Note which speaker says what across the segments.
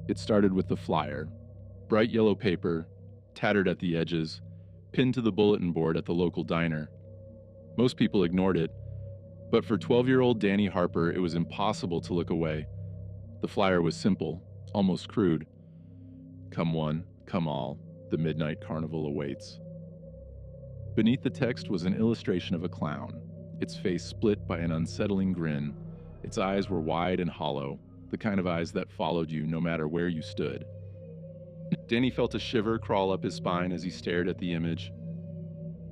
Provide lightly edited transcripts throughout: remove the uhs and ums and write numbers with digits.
Speaker 1: It started with the flyer, bright yellow paper, tattered at the edges, pinned to the bulletin board at the local diner. Most people ignored it, but for 12-year-old Danny Harper, it was impossible to look away. The flyer was simple, almost crude. Come one, come all, the Midnight Carnival awaits. Beneath the text was an illustration of a clown, its face split by an unsettling grin. Its eyes were wide and hollow, the kind of eyes that followed you no matter where you stood. Danny felt a shiver crawl up his spine as he stared at the image.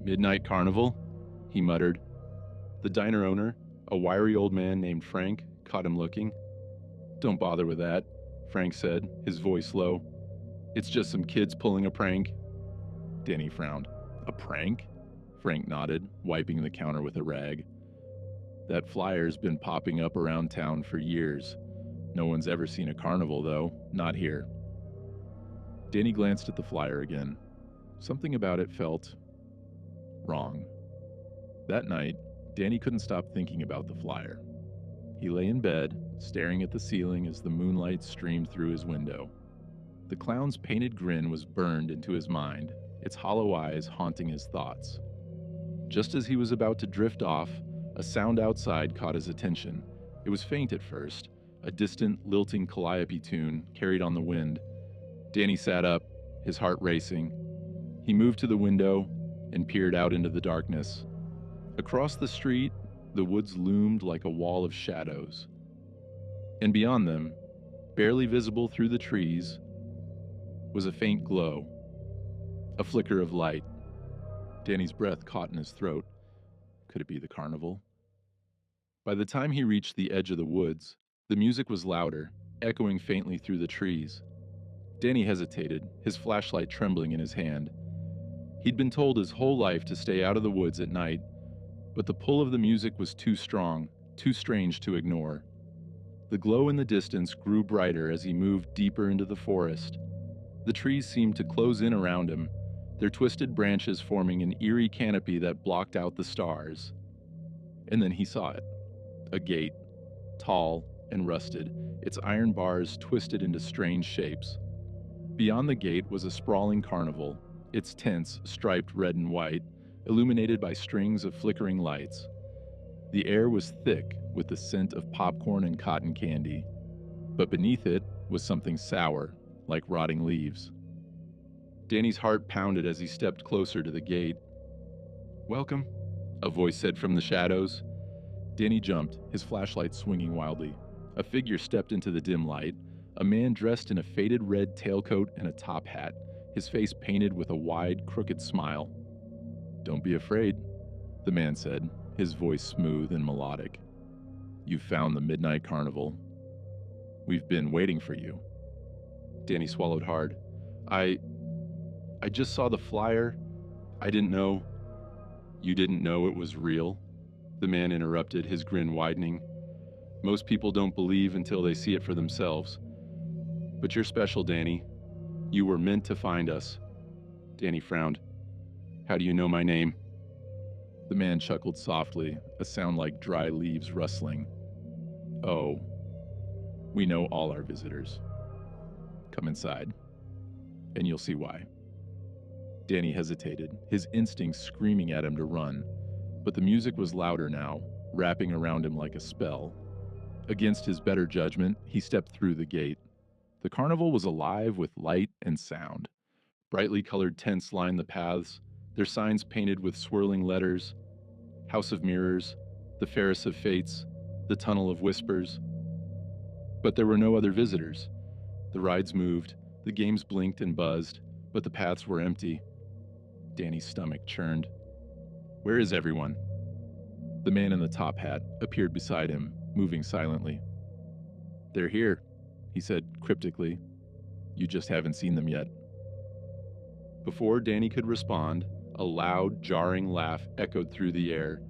Speaker 1: Midnight Carnival? He muttered. The diner owner, a wiry old man named Frank, caught him looking. Don't bother with that, Frank said, his voice low. It's just some kids pulling a prank. Danny frowned. A prank? Frank nodded, wiping the counter with a rag. That flyer's been popping up around town for years. No one's ever seen a carnival, though, not here. Danny glanced at the flyer again. Something about it felt wrong. That night, Danny couldn't stop thinking about the flyer. He lay in bed, staring at the ceiling as the moonlight streamed through his window. The clown's painted grin was burned into his mind, its hollow eyes haunting his thoughts. Just as he was about to drift off, a sound outside caught his attention. It was faint at first, a distant, lilting calliope tune carried on the wind. Danny sat up, his heart racing. He moved to the window and peered out into the darkness. Across the street, the woods loomed like a wall of shadows. And beyond them, barely visible through the trees, was a faint glow, a flicker of light. Danny's breath caught in his throat. Could it be the carnival? By the time he reached the edge of the woods, the music was louder, echoing faintly through the trees. Danny hesitated, his flashlight trembling in his hand. He'd been told his whole life to stay out of the woods at night, but the pull of the music was too strong, too strange to ignore. The glow in the distance grew brighter as he moved deeper into the forest. The trees seemed to close in around him, their twisted branches forming an eerie canopy that blocked out the stars. And then he saw it. A gate, tall and rusted, its iron bars twisted into strange shapes. Beyond the gate was a sprawling carnival, its tents striped red and white, illuminated by strings of flickering lights. The air was thick with the scent of popcorn and cotton candy, but beneath it was something sour, like rotting leaves. Danny's heart pounded as he stepped closer to the gate. "Welcome," a voice said from the shadows. Danny jumped, his flashlight swinging wildly. A figure stepped into the dim light, a man dressed in a faded red tailcoat and a top hat, his face painted with a wide, crooked smile. "Don't be afraid," the man said, his voice smooth and melodic. "You've found the Midnight Carnival. We've been waiting for you." Danny swallowed hard. I just saw the flyer. I didn't know." "You didn't know it was real?" The man interrupted, his grin widening. "Most people don't believe until they see it for themselves. But you're special, Danny. You were meant to find us." Danny frowned. "How do you know my name?" The man chuckled softly, a sound like dry leaves rustling. "Oh, we know all our visitors. Come inside, and you'll see why." Danny hesitated, his instincts screaming at him to run, but the music was louder now, wrapping around him like a spell. Against his better judgment, he stepped through the gate. The carnival was alive with light and sound. Brightly colored tents lined the paths, their signs painted with swirling letters: House of Mirrors, the Ferris of Fates, the Tunnel of Whispers. But there were no other visitors. The rides moved, the games blinked and buzzed, but the paths were empty. Danny's stomach churned. "Where is everyone?" The man in the top hat appeared beside him, moving silently. "They're here," he said cryptically. "You just haven't seen them yet." Before Danny could respond, a loud, jarring laugh echoed through the air.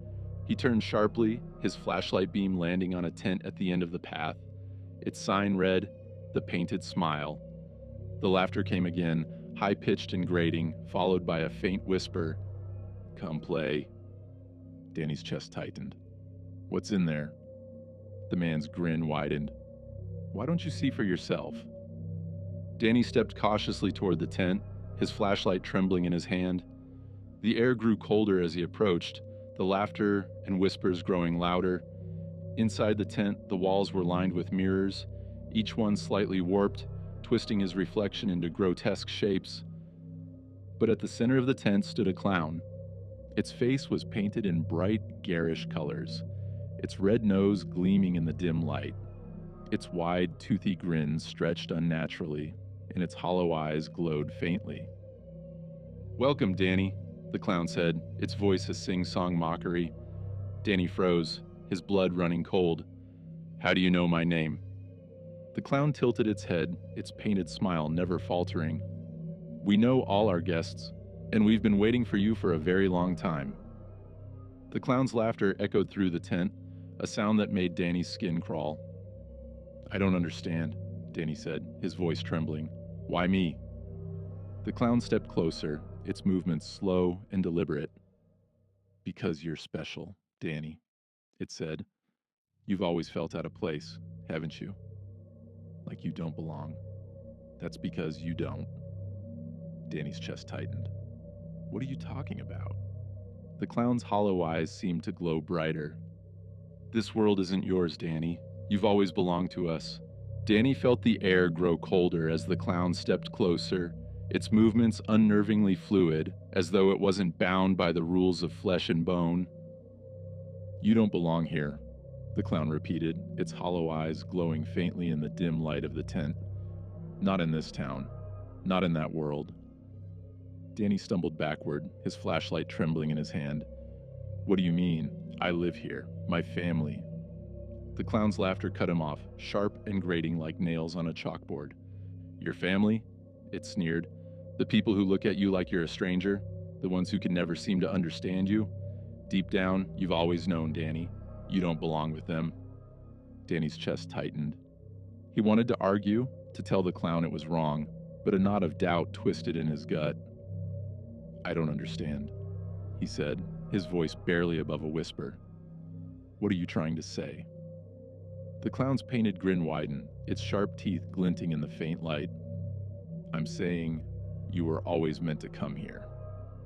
Speaker 1: He turned sharply, his flashlight beam landing on a tent at the end of the path. Its sign read, "The Painted Smile." The laughter came again, high-pitched and grating, followed by a faint whisper, "Come play." Danny's chest tightened. "What's in there?" The man's grin widened. "Why don't you see for yourself?" Danny stepped cautiously toward the tent, his flashlight trembling in his hand. The air grew colder as he approached, the laughter and whispers growing louder. Inside the tent, the walls were lined with mirrors, each one slightly warped, twisting his reflection into grotesque shapes. But at the center of the tent stood a clown. Its face was painted in bright, garish colors, its red nose gleaming in the dim light. Its wide, toothy grin stretched unnaturally, and its hollow eyes glowed faintly. "Welcome, Danny," the clown said, its voice a sing-song mockery. Danny froze, his blood running cold. "How do you know my name?" The clown tilted its head, its painted smile never faltering. "We know all our guests, and we've been waiting for you for a very long time." The clown's laughter echoed through the tent, a sound that made Danny's skin crawl. "I don't understand," Danny said, his voice trembling. "Why me?" The clown stepped closer, its movements slow and deliberate. "Because you're special, Danny," it said. "You've always felt out of place, haven't you? Like you don't belong. That's because you don't." Danny's chest tightened. "What are you talking about?" The clown's hollow eyes seemed to glow brighter. "This world isn't yours, Danny. You've always belonged to us." Danny felt the air grow colder as the clown stepped closer, its movements unnervingly fluid, as though it wasn't bound by the rules of flesh and bone. "You don't belong here," the clown repeated, its hollow eyes glowing faintly in the dim light of the tent. "Not in this town. Not in that world." Danny stumbled backward, his flashlight trembling in his hand. "What do you mean? I live here. My family." The clown's laughter cut him off, sharp and grating like nails on a chalkboard. "Your family?" it sneered. "The people who look at you like you're a stranger? The ones who can never seem to understand you? Deep down, you've always known, Danny. You don't belong with them." Danny's chest tightened. He wanted to argue, to tell the clown it was wrong, but a knot of doubt twisted in his gut. "I don't understand," he said, his voice barely above a whisper. "What are you trying to say?" The clown's painted grin widened, its sharp teeth glinting in the faint light. "I'm saying you were always meant to come here,"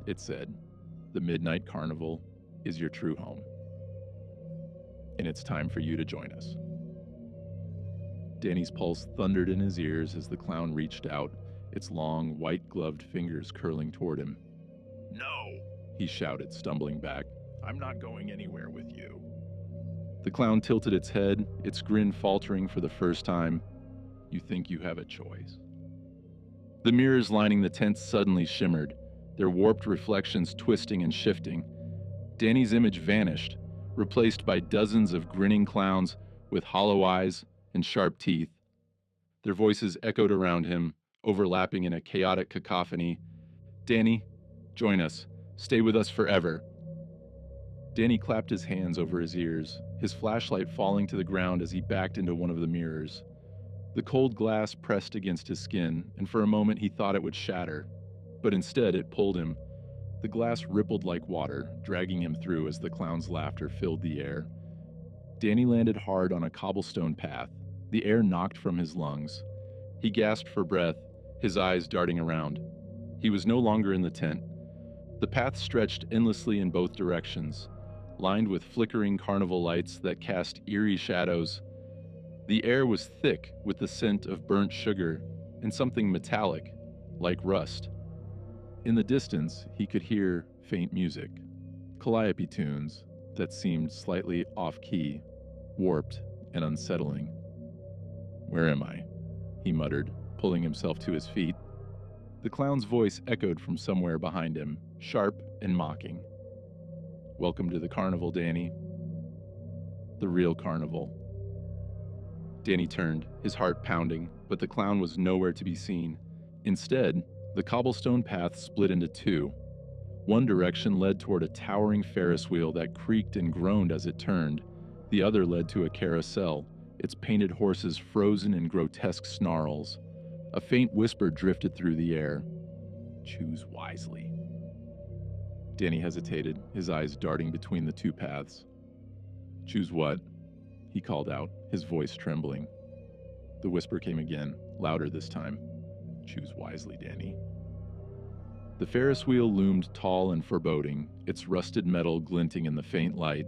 Speaker 1: it said. "The Midnight Carnival is your true home. And it's time for you to join us." Danny's pulse thundered in his ears as the clown reached out, its long, white-gloved fingers curling toward him. "No," he shouted, stumbling back. "I'm not going anywhere with you." The clown tilted its head, its grin faltering for the first time. "You think you have a choice?" The mirrors lining the tent suddenly shimmered, their warped reflections twisting and shifting. Danny's image vanished, replaced by dozens of grinning clowns with hollow eyes and sharp teeth. Their voices echoed around him, overlapping in a chaotic cacophony. "Danny, join us. Stay with us forever." Danny clapped his hands over his ears, his flashlight falling to the ground as he backed into one of the mirrors. The cold glass pressed against his skin, and for a moment he thought it would shatter. But instead it pulled him. The glass rippled like water, dragging him through as the clown's laughter filled the air. Danny landed hard on a cobblestone path, the air knocked from his lungs. He gasped for breath, his eyes darting around. He was no longer in the tent. The path stretched endlessly in both directions, lined with flickering carnival lights that cast eerie shadows. The air was thick with the scent of burnt sugar and something metallic, like rust. In the distance, he could hear faint music, calliope tunes that seemed slightly off-key, warped and unsettling. "Where am I?" he muttered, pulling himself to his feet. The clown's voice echoed from somewhere behind him, sharp and mocking. "Welcome to the carnival, Danny. The real carnival." Danny turned, his heart pounding, but the clown was nowhere to be seen. Instead, the cobblestone path split into two. One direction led toward a towering Ferris wheel that creaked and groaned as it turned. The other led to a carousel, its painted horses frozen in grotesque snarls. A faint whisper drifted through the air. "Choose wisely." Danny hesitated, his eyes darting between the two paths. "Choose what?" he called out, his voice trembling. The whisper came again, louder this time. Choose wisely, Danny. The Ferris wheel loomed tall and foreboding, its rusted metal glinting in the faint light.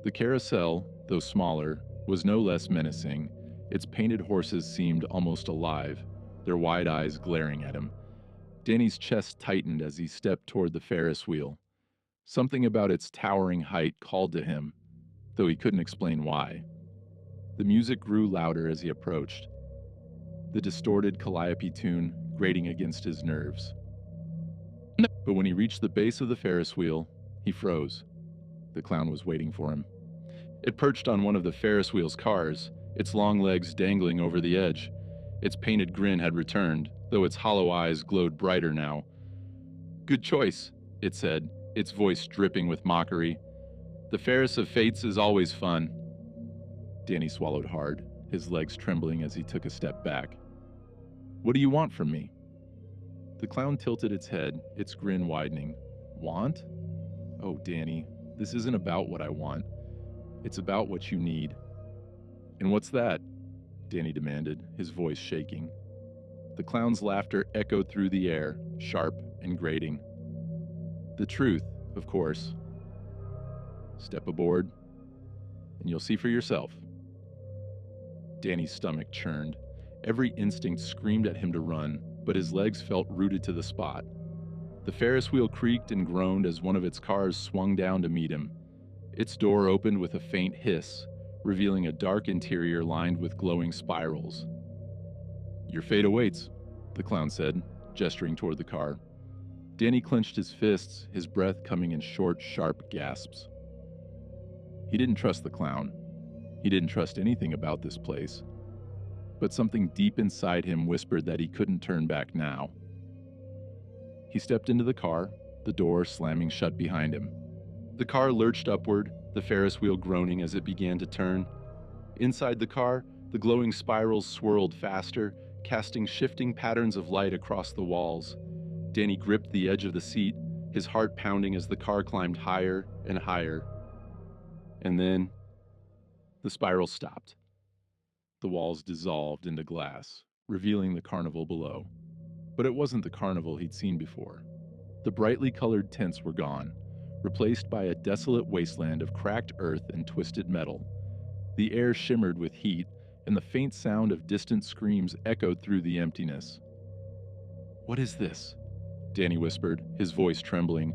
Speaker 1: The carousel, though smaller, was no less menacing. Its painted horses seemed almost alive, their wide eyes glaring at him. Danny's chest tightened as he stepped toward the Ferris wheel. Something about its towering height called to him, though he couldn't explain why. The music grew louder as he approached, the distorted calliope tune grating against his nerves. But when he reached the base of the Ferris wheel, he froze. The clown was waiting for him. It perched on one of the Ferris wheel's cars, its long legs dangling over the edge. Its painted grin had returned, though its hollow eyes glowed brighter now. "Good choice," it said, its voice dripping with mockery. "The Ferris of Fates is always fun." Danny swallowed hard, his legs trembling as he took a step back. "What do you want from me?" The clown tilted its head, its grin widening. "Want? Oh, Danny, this isn't about what I want. It's about what you need." "And what's that?" Danny demanded, his voice shaking. The clown's laughter echoed through the air, sharp and grating. "The truth, of course. Step aboard, and you'll see for yourself." Danny's stomach churned. Every instinct screamed at him to run, but his legs felt rooted to the spot. The Ferris wheel creaked and groaned as one of its cars swung down to meet him. Its door opened with a faint hiss, revealing a dark interior lined with glowing spirals. "Your fate awaits," the clown said, gesturing toward the car. Danny clenched his fists, his breath coming in short, sharp gasps. He didn't trust the clown. He didn't trust anything about this place. But something deep inside him whispered that he couldn't turn back now. He stepped into the car, the door slamming shut behind him. The car lurched upward, the Ferris wheel groaning as it began to turn. Inside the car, the glowing spirals swirled faster, casting shifting patterns of light across the walls. Danny gripped the edge of the seat, his heart pounding as the car climbed higher and higher. And then, the spiral stopped. The walls dissolved into glass, revealing the carnival below. But it wasn't the carnival he'd seen before. The brightly colored tents were gone, replaced by a desolate wasteland of cracked earth and twisted metal. The air shimmered with heat, and the faint sound of distant screams echoed through the emptiness. "What is this?" Danny whispered, his voice trembling.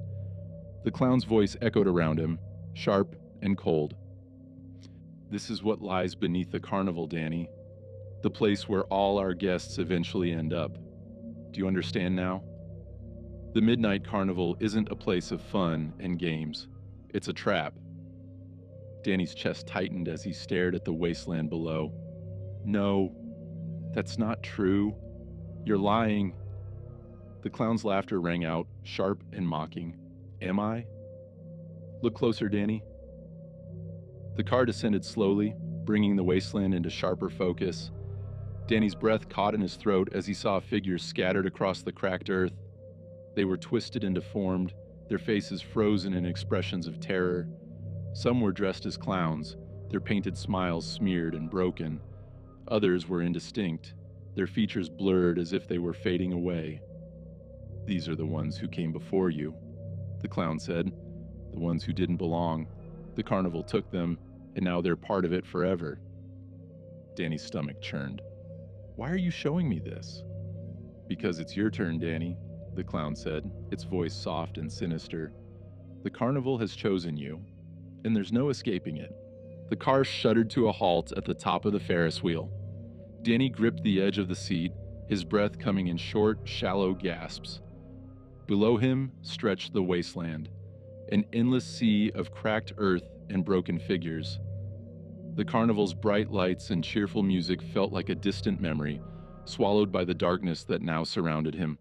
Speaker 1: The clown's voice echoed around him, sharp and cold. "This is what lies beneath the carnival, Danny. The place where all our guests eventually end up. Do you understand now? The Midnight Carnival isn't a place of fun and games. It's a trap." Danny's chest tightened as he stared at the wasteland below. "No, that's not true. You're lying." The clown's laughter rang out, sharp and mocking. "Am I? Look closer, Danny." The car descended slowly, bringing the wasteland into sharper focus. Danny's breath caught in his throat as he saw figures scattered across the cracked earth. They were twisted and deformed, their faces frozen in expressions of terror. Some were dressed as clowns, their painted smiles smeared and broken. Others were indistinct, their features blurred as if they were fading away. "These are the ones who came before you," the clown said. "The ones who didn't belong. The carnival took them, and now they're part of it forever." Danny's stomach churned. "Why are you showing me this?" "Because it's your turn, Danny," the clown said, its voice soft and sinister. "The carnival has chosen you, and there's no escaping it." The car shuddered to a halt at the top of the Ferris wheel. Danny gripped the edge of the seat, his breath coming in short, shallow gasps. Below him stretched the wasteland, an endless sea of cracked earth and broken figures. The carnival's bright lights and cheerful music felt like a distant memory, swallowed by the darkness that now surrounded him.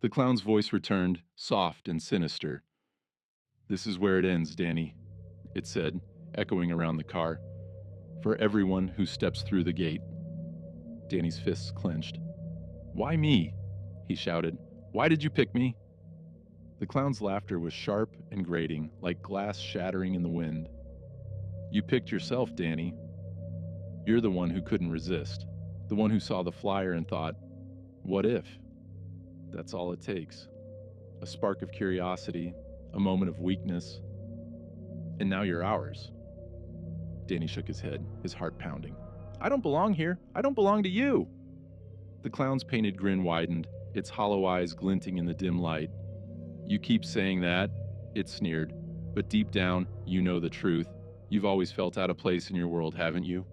Speaker 1: The clown's voice returned, soft and sinister. "This is where it ends, Danny," it said, echoing around the car. "For everyone who steps through the gate." Danny's fists clenched. "Why me?" he shouted. "Why did you pick me?" The clown's laughter was sharp and grating, like glass shattering in the wind. "You picked yourself, Danny. You're the one who couldn't resist, the one who saw the flyer and thought, What if? That's all it takes. A spark of curiosity, a moment of weakness, and now you're ours. Danny shook his head, his heart pounding. I don't belong here. I don't belong to you. The clown's painted grin widened, its hollow eyes glinting in the dim light. You keep saying that, it sneered, but deep down, you know the truth. You've always felt out of place in your world, haven't you?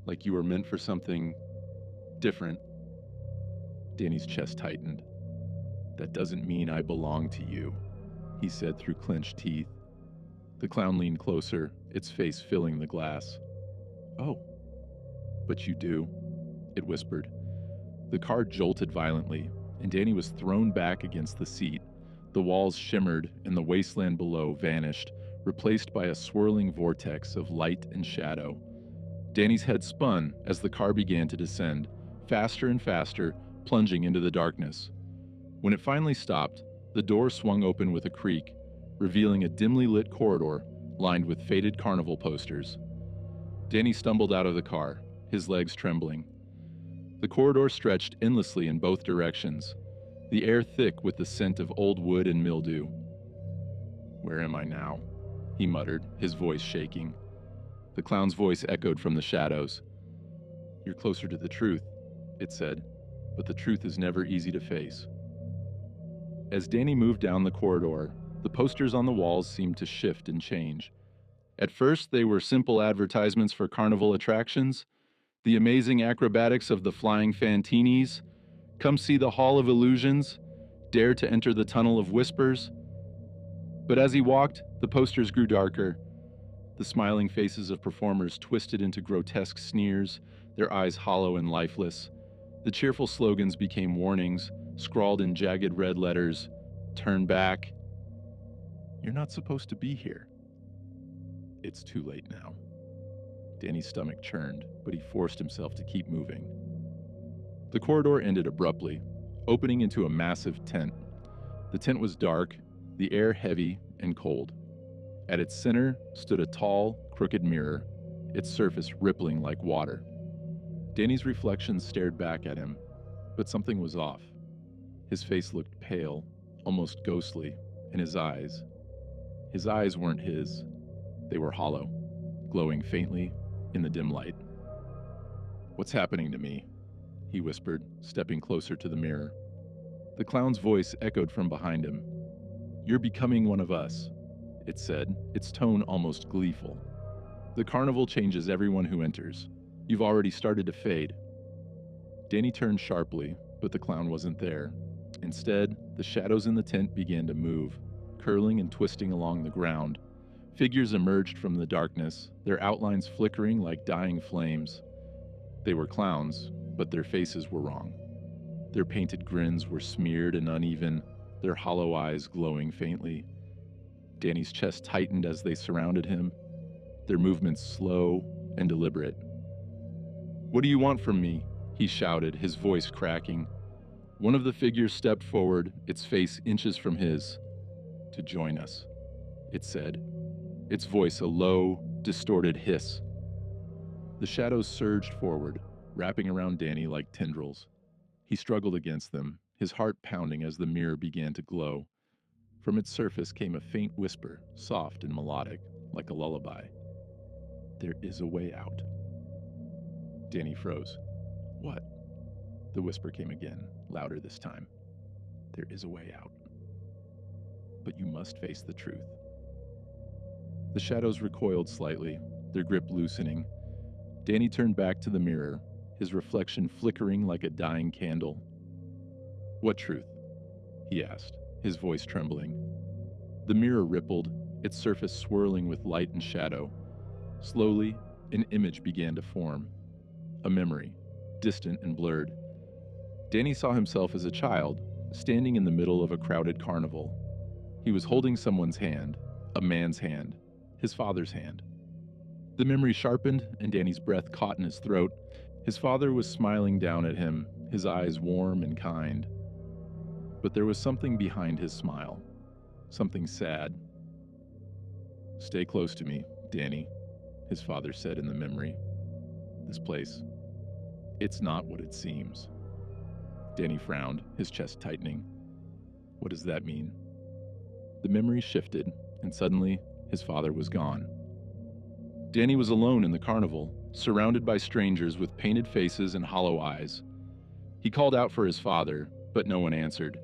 Speaker 1: Like you were meant for something different. Danny's chest tightened. That doesn't mean I belong to you, he said through clenched teeth. The clown leaned closer, its face filling the glass. Oh, but you do, it whispered. The car jolted violently, and Danny was thrown back against the seat. The walls shimmered, and the wasteland below vanished, replaced by a swirling vortex of light and shadow. Danny's head spun as the car began to descend, faster and faster, plunging into the darkness. When it finally stopped, the door swung open with a creak, revealing a dimly lit corridor lined with faded carnival posters. Danny stumbled out of the car, his legs trembling. The corridor stretched endlessly in both directions, the air thick with the scent of old wood and mildew. Where am I now? He muttered, his voice shaking. The clown's voice echoed from the shadows. You're closer to the truth, it said, but the truth is never easy to face. As Danny moved down the corridor, the posters on the walls seemed to shift and change. At first, they were simple advertisements for carnival attractions, the amazing acrobatics of the flying Fantinis, come see the Hall of Illusions, dare to enter the Tunnel of Whispers. But as he walked, the posters grew darker. The smiling faces of performers twisted into grotesque sneers, their eyes hollow and lifeless. The cheerful slogans became warnings, scrawled in jagged red letters. Turn back. You're not supposed to be here. It's too late now. Danny's stomach churned, but he forced himself to keep moving. The corridor ended abruptly, opening into a massive tent. The tent was dark, the air heavy and cold. At its center stood a tall, crooked mirror, its surface rippling like water. Danny's reflection stared back at him, but something was off. His face looked pale, almost ghostly, and his eyes weren't his. They were hollow, glowing faintly in the dim light. What's happening to me? He whispered, stepping closer to the mirror. The clown's voice echoed from behind him. You're becoming one of us, it said, its tone almost gleeful. The carnival changes everyone who enters. You've already started to fade. Danny turned sharply, but the clown wasn't there. Instead, the shadows in the tent began to move, curling and twisting along the ground. Figures emerged from the darkness, their outlines flickering like dying flames. They were clowns, but their faces were wrong. Their painted grins were smeared and uneven, their hollow eyes glowing faintly. Danny's chest tightened as they surrounded him, their movements slow and deliberate. What do you want from me? He shouted, his voice cracking. One of the figures stepped forward, its face inches from his. To join us, it said, its voice a low, distorted hiss. The shadows surged forward, wrapping around Danny like tendrils. He struggled against them, his heart pounding as the mirror began to glow. From its surface came a faint whisper, soft and melodic, like a lullaby. There is a way out. Danny froze. What? The whisper came again, louder this time. There is a way out. But you must face the truth. The shadows recoiled slightly, their grip loosening. Danny turned back to the mirror, his reflection flickering like a dying candle. What truth? He asked, his voice trembling. The mirror rippled, its surface swirling with light and shadow. Slowly, an image began to form. A memory, distant and blurred. Danny saw himself as a child, standing in the middle of a crowded carnival. He was holding someone's hand, a man's hand, his father's hand. The memory sharpened, and Danny's breath caught in his throat. His father was smiling down at him, his eyes warm and kind. But there was something behind his smile, something sad. Stay close to me, Danny, his father said in the memory. This place, it's not what it seems. Danny frowned, his chest tightening. What does that mean? The memory shifted, and suddenly, his father was gone. Danny was alone in the carnival, surrounded by strangers with painted faces and hollow eyes. He called out for his father, but no one answered.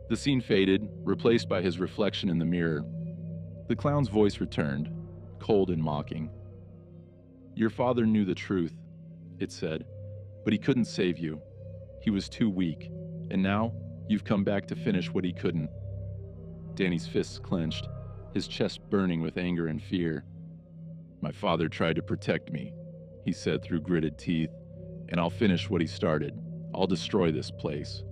Speaker 1: The scene faded, replaced by his reflection in the mirror. The clown's voice returned, cold and mocking. Your father knew the truth, it said, but he couldn't save you. He was too weak, and now you've come back to finish what he couldn't. Danny's fists clenched, his chest burning with anger and fear. My father tried to protect me, he said through gritted teeth, and I'll finish what he started. I'll destroy this place.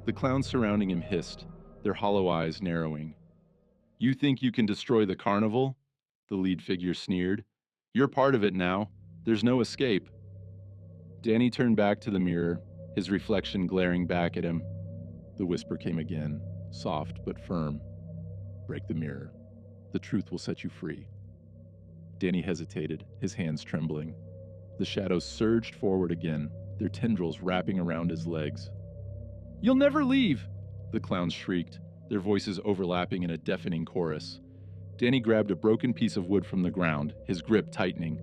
Speaker 1: The clowns surrounding him hissed, their hollow eyes narrowing. You think you can destroy the carnival? The lead figure sneered. You're part of it now. There's no escape. Danny turned back to the mirror, his reflection glaring back at him. The whisper came again, soft but firm. Break the mirror. The truth will set you free. Danny hesitated, his hands trembling. The shadows surged forward again, their tendrils wrapping around his legs. You'll never leave! The clowns shrieked, their voices overlapping in a deafening chorus. Danny grabbed a broken piece of wood from the ground, his grip tightening.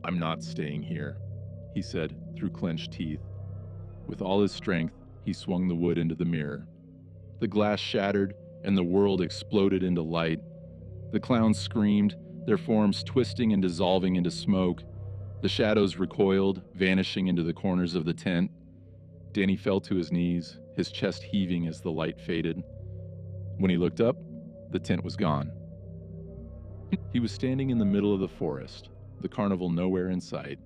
Speaker 1: I'm not staying here, he said through clenched teeth. With all his strength, he swung the wood into the mirror. The glass shattered, and the world exploded into light. The clowns screamed, their forms twisting and dissolving into smoke. The shadows recoiled, vanishing into the corners of the tent. Danny fell to his knees, his chest heaving as the light faded. When he looked up, the tent was gone. He was standing in the middle of the forest, the carnival nowhere in sight.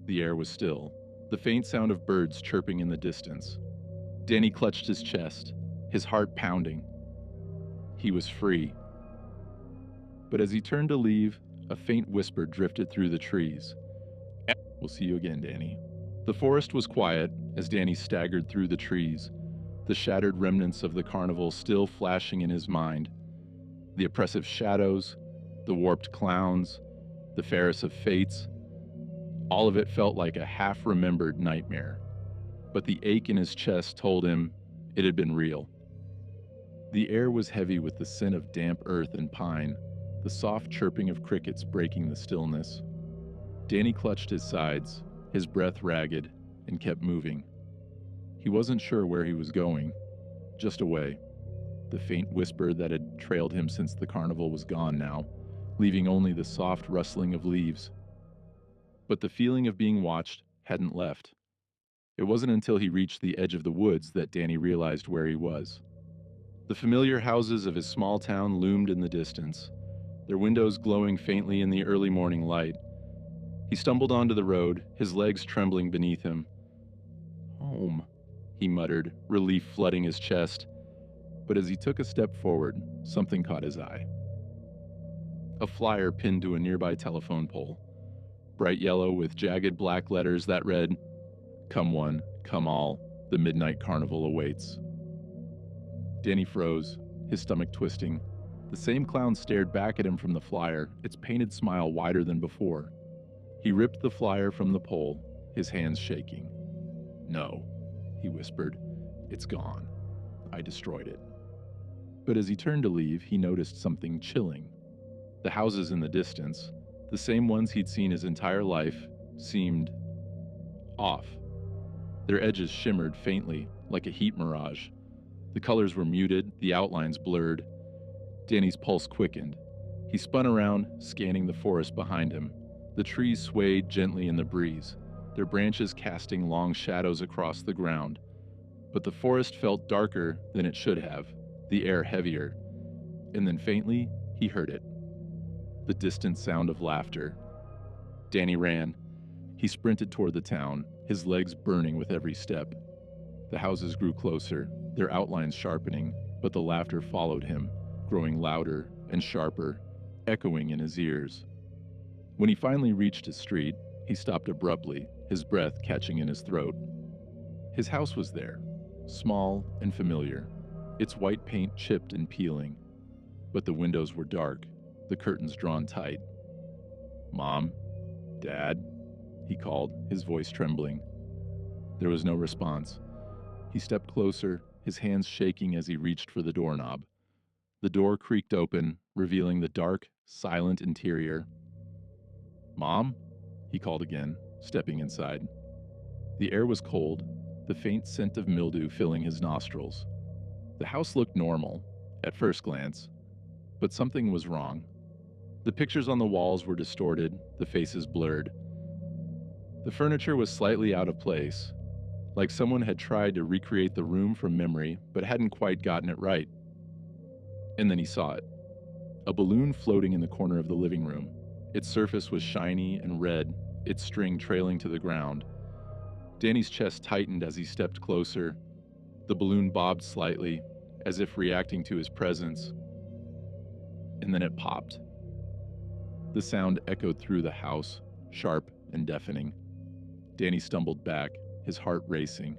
Speaker 1: The air was still, the faint sound of birds chirping in the distance. Danny clutched his chest, his heart pounding. He was free. But as he turned to leave, a faint whisper drifted through the trees. We'll see you again, Danny. The forest was quiet as Danny staggered through the trees, the shattered remnants of the carnival still flashing in his mind. The oppressive shadows, the warped clowns, the Ferris of fates. All of it felt like a half-remembered nightmare. But the ache in his chest told him it had been real. The air was heavy with the scent of damp earth and pine, the soft chirping of crickets breaking the stillness. Danny clutched his sides, his breath ragged, and kept moving. He wasn't sure where he was going, just away. The faint whisper that had trailed him since the carnival was gone now, leaving only the soft rustling of leaves. But the feeling of being watched hadn't left. It wasn't until he reached the edge of the woods that Danny realized where he was. The familiar houses of his small town loomed in the distance, their windows glowing faintly in the early morning light. He stumbled onto the road, his legs trembling beneath him. Home, he muttered, relief flooding his chest. But as he took a step forward, something caught his eye. A flyer pinned to a nearby telephone pole, bright yellow with jagged black letters that read, "Come one, come all, the Midnight Carnival awaits." Danny froze, his stomach twisting. The same clown stared back at him from the flyer, its painted smile wider than before. He ripped the flyer from the pole, his hands shaking. "No," he whispered, "it's gone. I destroyed it." But as he turned to leave, he noticed something chilling. The houses in the distance, the same ones he'd seen his entire life, seemed off. Their edges shimmered faintly, like a heat mirage. The colors were muted, the outlines blurred. Danny's pulse quickened. He spun around, scanning the forest behind him. The trees swayed gently in the breeze, their branches casting long shadows across the ground. But the forest felt darker than it should have, the air heavier. And then faintly, he heard it. The distant sound of laughter. Danny ran. He sprinted toward the town, his legs burning with every step. The houses grew closer, their outlines sharpening, but the laughter followed him, growing louder and sharper, echoing in his ears. When he finally reached his street, he stopped abruptly, his breath catching in his throat. His house was there, small and familiar, its white paint chipped and peeling. But the windows were dark, the curtains drawn tight. "Mom? Dad?" he called, his voice trembling. There was no response. He stepped closer, his hands shaking as he reached for the doorknob. The door creaked open, revealing the dark, silent interior. "Mom?" he called again, stepping inside. The air was cold, the faint scent of mildew filling his nostrils. The house looked normal, at first glance, but something was wrong. The pictures on the walls were distorted, the faces blurred. The furniture was slightly out of place, like someone had tried to recreate the room from memory but hadn't quite gotten it right. And then he saw it. A balloon floating in the corner of the living room. Its surface was shiny and red, its string trailing to the ground. Danny's chest tightened as he stepped closer. The balloon bobbed slightly, as if reacting to his presence. And then it popped. The sound echoed through the house, sharp and deafening. Danny stumbled back, his heart racing.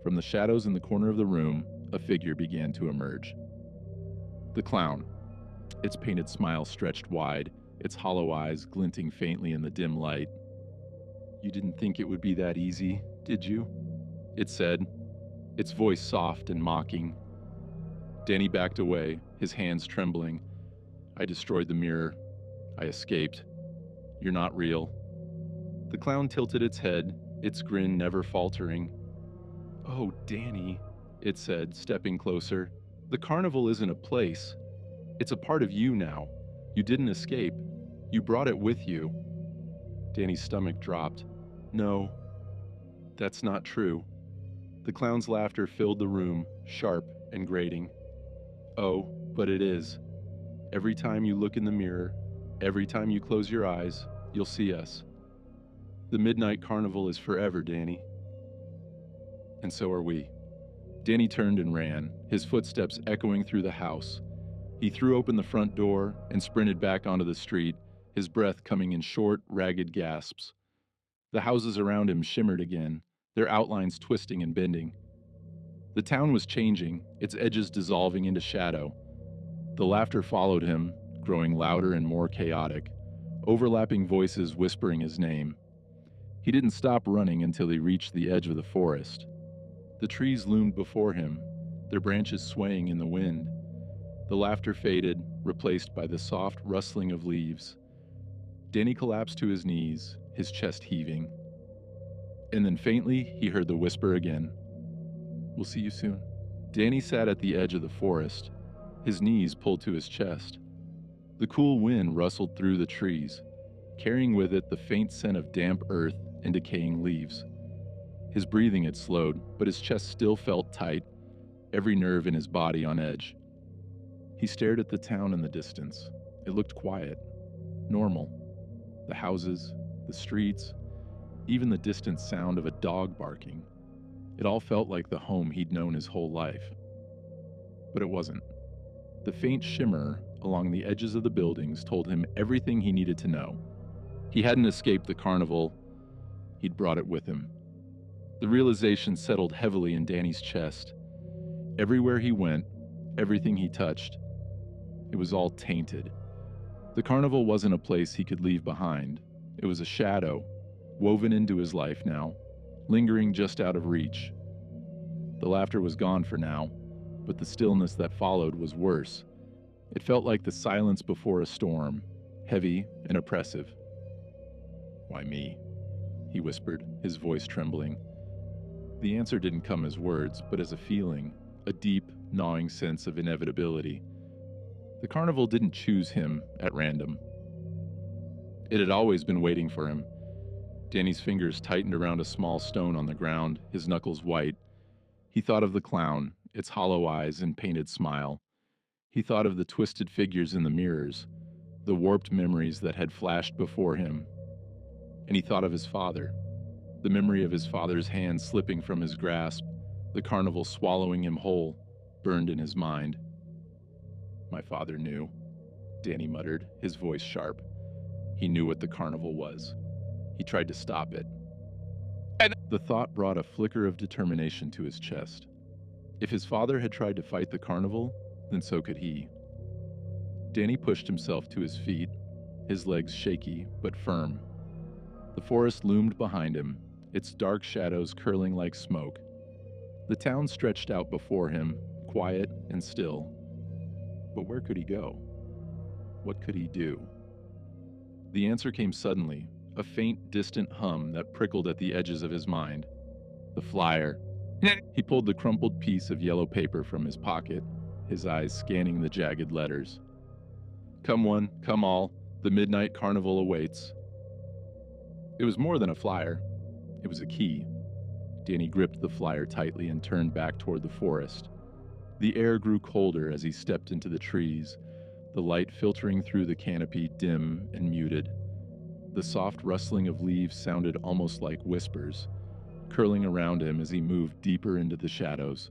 Speaker 1: From the shadows in the corner of the room, a figure began to emerge. The clown. Its painted smile stretched wide, its hollow eyes glinting faintly in the dim light. "You didn't think it would be that easy, did you?" it said, its voice soft and mocking. Danny backed away, his hands trembling. "I destroyed the mirror. I escaped. You're not real." The clown tilted its head, its grin never faltering. "Oh, Danny," it said, stepping closer. "The carnival isn't a place. It's a part of you now. You didn't escape. You brought it with you." Danny's stomach dropped. "No, that's not true." The clown's laughter filled the room, sharp and grating. "Oh, but it is. Every time you look in the mirror, every time you close your eyes, you'll see us. The Midnight Carnival is forever, Danny. And so are we." Danny turned and ran, his footsteps echoing through the house. He threw open the front door and sprinted back onto the street, his breath coming in short, ragged gasps. The houses around him shimmered again, their outlines twisting and bending. The town was changing, its edges dissolving into shadow. The laughter followed him, growing louder and more chaotic, overlapping voices whispering his name. He didn't stop running until he reached the edge of the forest. The trees loomed before him, their branches swaying in the wind. The laughter faded, replaced by the soft rustling of leaves. Danny collapsed to his knees, his chest heaving. And then faintly, he heard the whisper again. "We'll see you soon." Danny sat at the edge of the forest, his knees pulled to his chest. The cool wind rustled through the trees, carrying with it the faint scent of damp earth and decaying leaves. His breathing had slowed, but his chest still felt tight, every nerve in his body on edge. He stared at the town in the distance. It looked quiet, normal. The houses, the streets, even the distant sound of a dog barking. It all felt like the home he'd known his whole life. But it wasn't. The faint shimmer along the edges of the buildings told him everything he needed to know. He hadn't escaped the carnival. He'd brought it with him. The realization settled heavily in Danny's chest. Everywhere he went, everything he touched, it was all tainted. The carnival wasn't a place he could leave behind. It was a shadow, woven into his life now, lingering just out of reach. The laughter was gone for now, but the stillness that followed was worse. It felt like the silence before a storm, heavy and oppressive. "Why me?" he whispered, his voice trembling. The answer didn't come as words, but as a feeling, a deep, gnawing sense of inevitability. The carnival didn't choose him at random. It had always been waiting for him. Danny's fingers tightened around a small stone on the ground, his knuckles white. He thought of the clown, its hollow eyes and painted smile. He thought of the twisted figures in the mirrors, the warped memories that had flashed before him. And he thought of his father, the memory of his father's hand slipping from his grasp, the carnival swallowing him whole, burned in his mind. "My father knew," Danny muttered, his voice sharp. He knew what the carnival was. He tried to stop it. The thought brought a flicker of determination to his chest. If his father had tried to fight the carnival, then so could he. Danny pushed himself to his feet, his legs shaky but firm. The forest loomed behind him, its dark shadows curling like smoke. The town stretched out before him, quiet and still. But where could he go? What could he do? The answer came suddenly, a faint, distant hum that prickled at the edges of his mind. The flyer. He pulled the crumpled piece of yellow paper from his pocket, his eyes scanning the jagged letters. Come one, come all, the Midnight Carnival awaits. It was more than a flyer. It was a key. Danny gripped the flyer tightly and turned back toward the forest. The air grew colder as he stepped into the trees, the light filtering through the canopy dim and muted. The soft rustling of leaves sounded almost like whispers, curling around him as he moved deeper into the shadows.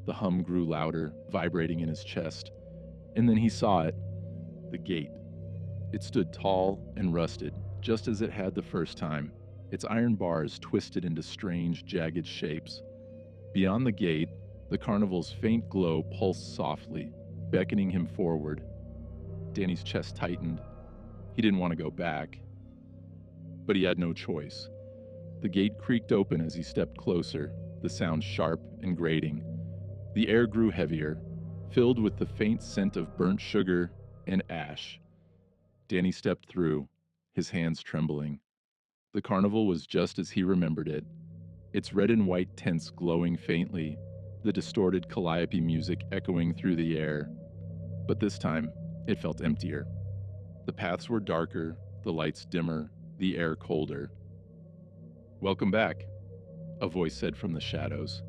Speaker 1: The hum grew louder, vibrating in his chest. And then he saw it. The gate. It stood tall and rusted, just as it had the first time, its iron bars twisted into strange, jagged shapes. Beyond the gate, the carnival's faint glow pulsed softly, beckoning him forward. Danny's chest tightened. He didn't want to go back, but he had no choice. The gate creaked open as he stepped closer, the sound sharp and grating. The air grew heavier, filled with the faint scent of burnt sugar and ash. Danny stepped through, his hands trembling. The carnival was just as he remembered it, its red and white tents glowing faintly, the distorted calliope music echoing through the air. But this time, it felt emptier. The paths were darker, the lights dimmer, the air colder. Welcome back, a voice said from the shadows.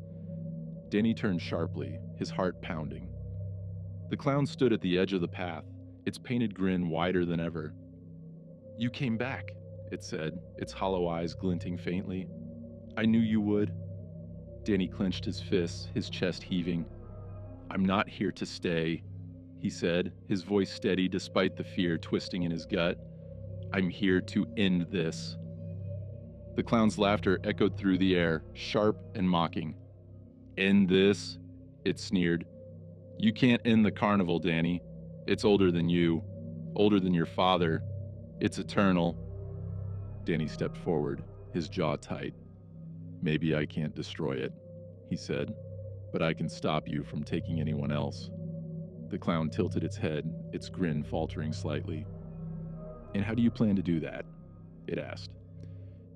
Speaker 1: Danny turned sharply, his heart pounding. The clown stood at the edge of the path, its painted grin wider than ever. You came back, it said, its hollow eyes glinting faintly. I knew you would. Danny clenched his fists, his chest heaving. I'm not here to stay, he said, his voice steady despite the fear twisting in his gut. I'm here to end this. The clown's laughter echoed through the air, sharp and mocking. End this? It sneered. You can't end the carnival, Danny. It's older than you, older than your father. It's eternal. Danny stepped forward, his jaw tight. Maybe I can't destroy it, he said, but I can stop you from taking anyone else. The clown tilted its head, its grin faltering slightly. And how do you plan to do that? It asked.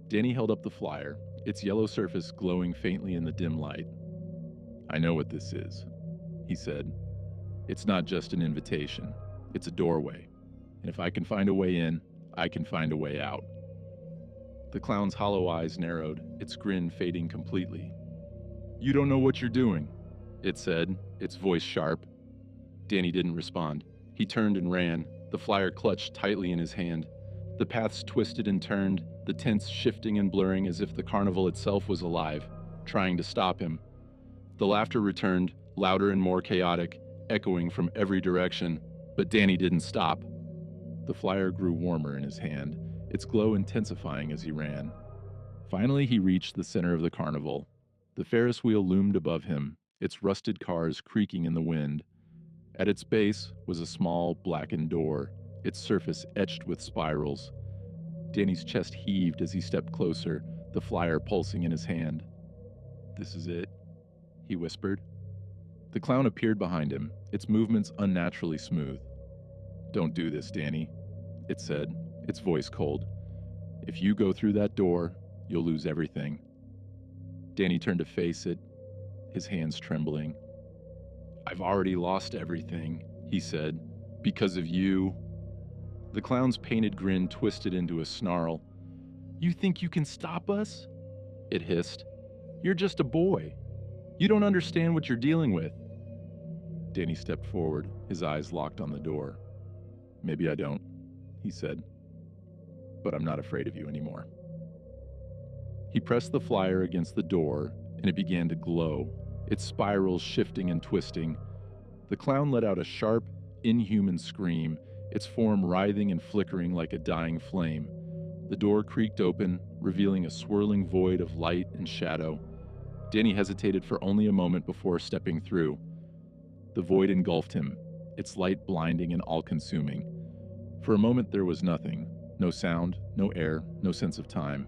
Speaker 1: Danny held up the flyer, its yellow surface glowing faintly in the dim light. I know what this is, he said. It's not just an invitation. It's a doorway. And if I can find a way in, I can find a way out. The clown's hollow eyes narrowed, its grin fading completely. You don't know what you're doing, it said, its voice sharp. Danny didn't respond. He turned and ran, the flyer clutched tightly in his hand. The paths twisted and turned, the tents shifting and blurring as if the carnival itself was alive, trying to stop him. The laughter returned, louder and more chaotic, echoing from every direction, but Danny didn't stop. The flyer grew warmer in his hand, its glow intensifying as he ran. Finally, he reached the center of the carnival. The Ferris wheel loomed above him, its rusted cars creaking in the wind. At its base was a small, blackened door, its surface etched with spirals. Danny's chest heaved as he stepped closer, the flyer pulsing in his hand. This is it, he whispered. The clown appeared behind him, its movements unnaturally smooth. Don't do this, Danny, it said, its voice cold. If you go through that door, you'll lose everything. Danny turned to face it, his hands trembling. I've already lost everything, he said, because of you. The clown's painted grin twisted into a snarl. You think you can stop us? It hissed. You're just a boy. You don't understand what you're dealing with. Danny stepped forward, his eyes locked on the door. Maybe I don't, he said, but I'm not afraid of you anymore. He pressed the flyer against the door, and it began to glow, its spirals shifting and twisting. The clown let out a sharp, inhuman scream, its form writhing and flickering like a dying flame. The door creaked open, revealing a swirling void of light and shadow. Danny hesitated for only a moment before stepping through. The void engulfed him, its light blinding and all-consuming. For a moment there was nothing, no sound, no air, no sense of time.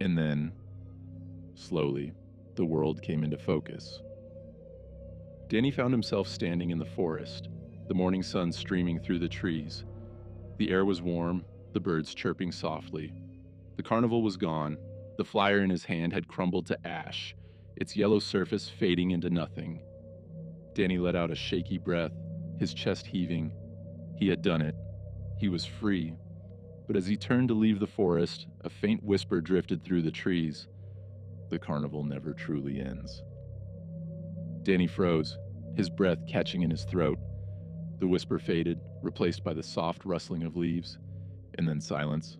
Speaker 1: And then, slowly, the world came into focus. Danny found himself standing in the forest, the morning sun streaming through the trees. The air was warm, the birds chirping softly. The carnival was gone. The flyer in his hand had crumbled to ash, its yellow surface fading into nothing. Danny let out a shaky breath, his chest heaving. He had done it. He was free. But as he turned to leave the forest, a faint whisper drifted through the trees. The carnival never truly ends. Danny froze, his breath catching in his throat. The whisper faded, replaced by the soft rustling of leaves, and then silence.